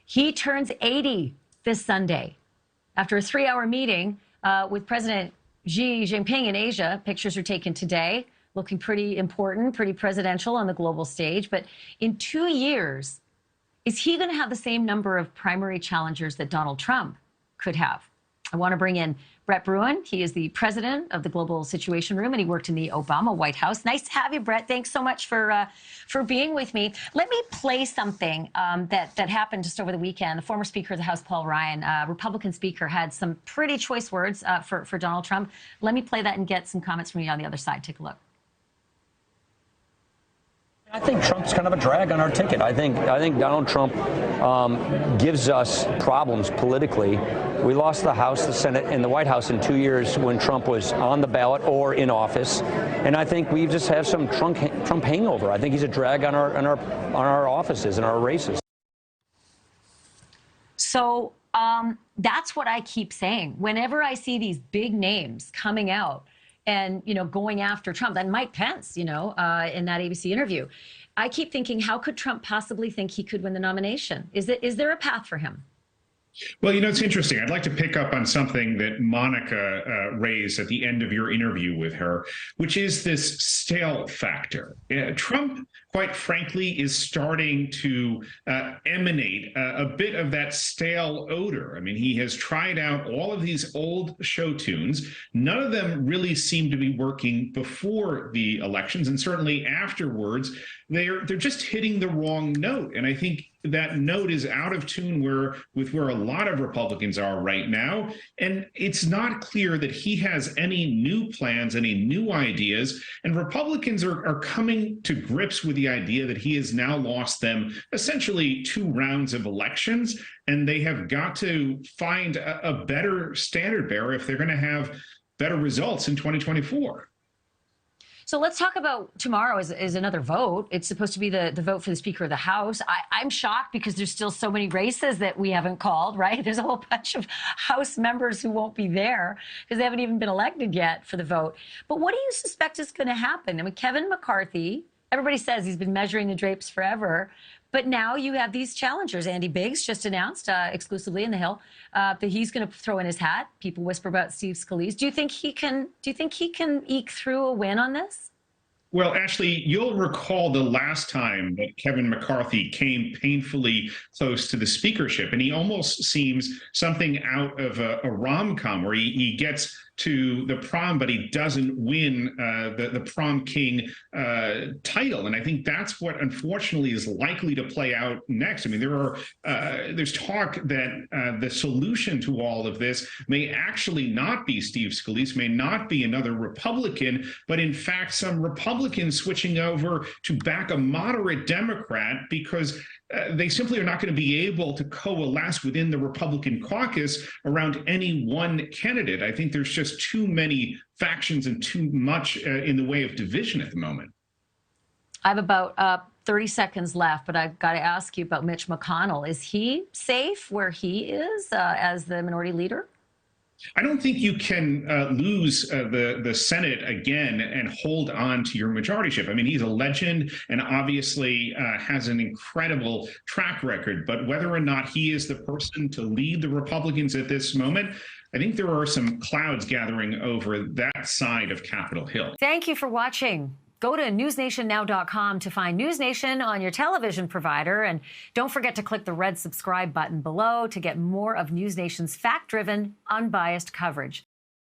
He turns 80 this Sunday. After a 3-hour meeting with President Xi Jinping in Asia, pictures are taken today, looking pretty important, pretty presidential on the global stage. But in 2 years, is he going to have the same number of primary challengers that Donald Trump could have? I want to bring in Bruen. He is the president of the Global Situation Room, and he worked in the Obama White House. Nice to have you, Brett. Thanks so much for being with me. Let me play something that happened just over the weekend. The former Speaker of the House, Paul Ryan, Republican Speaker, had some pretty choice words for Donald Trump. Let me play that and get some comments from you on the other side. Take a look. I think Trump's kind of a drag on our ticket. I think Donald Trump gives us problems politically. We lost the House, the Senate, and the White House in 2 years when Trump was on the ballot or in office. And I think we just have some Trump hangover. I think he's a drag on our offices and our races. So that's what I keep saying. Whenever I see these big names coming out and, going after Trump, and Mike Pence, in that ABC interview, I keep thinking, how could Trump possibly think he could win the nomination? Is there a path for him? Well, it's interesting. I'd like to pick up on something that Monica raised at the end of your interview with her, which is this stale factor. Trump, quite frankly, is starting to emanate a bit of that stale odor. I mean, he has tried out all of these old show tunes. None of them really seem to be working before the elections, and certainly afterwards, they're just hitting the wrong note. And I think that note is out of tune with where a lot of Republicans are right now. And it's not clear that he has any new plans, any new ideas. And Republicans are coming to grips with the idea that he has now lost them essentially 2 rounds of elections. And they have got to find a better standard bearer if they're going to have better results in 2024. So let's talk about tomorrow is another vote. It's supposed to be the vote for the Speaker of the House. I'm shocked because there's still so many races that we haven't called, right? There's a whole bunch of House members who won't be there because they haven't even been elected yet for the vote. But what do you suspect is going to happen? I mean, Kevin McCarthy, everybody says he's been measuring the drapes forever. But now you have these challengers. Andy Biggs just announced exclusively in the Hill that he's going to throw in his hat. People whisper about Steve Scalise. Do you think he can eke through a win on this? Well, Ashleigh, you'll recall the last time that Kevin McCarthy came painfully close to the speakership, and he almost seems something out of a rom-com where he gets to the prom, but he doesn't win the prom king title. And I think that's what, unfortunately, is likely to play out next. I mean, there's talk that the solution to all of this may actually not be Steve Scalise, may not be another Republican, but in fact, some Republicans switching over to back a moderate Democrat because they simply are not going to be able to coalesce within the Republican caucus around any one candidate. I think there's just too many factions and too much in the way of division at the moment. I have about 30 seconds left, but I've got to ask you about Mitch McConnell. Is he safe where he is as the minority leader? I don't think you can lose the Senate again and hold on to your majorityship. I mean, he's a legend and obviously has an incredible track record. But whether or not he is the person to lead the Republicans at this moment, I think there are some clouds gathering over that side of Capitol Hill. Thank you for watching. Go to newsnationnow.com to find NewsNation on your television provider. And don't forget to click the red subscribe button below to get more of NewsNation's fact-driven, unbiased coverage.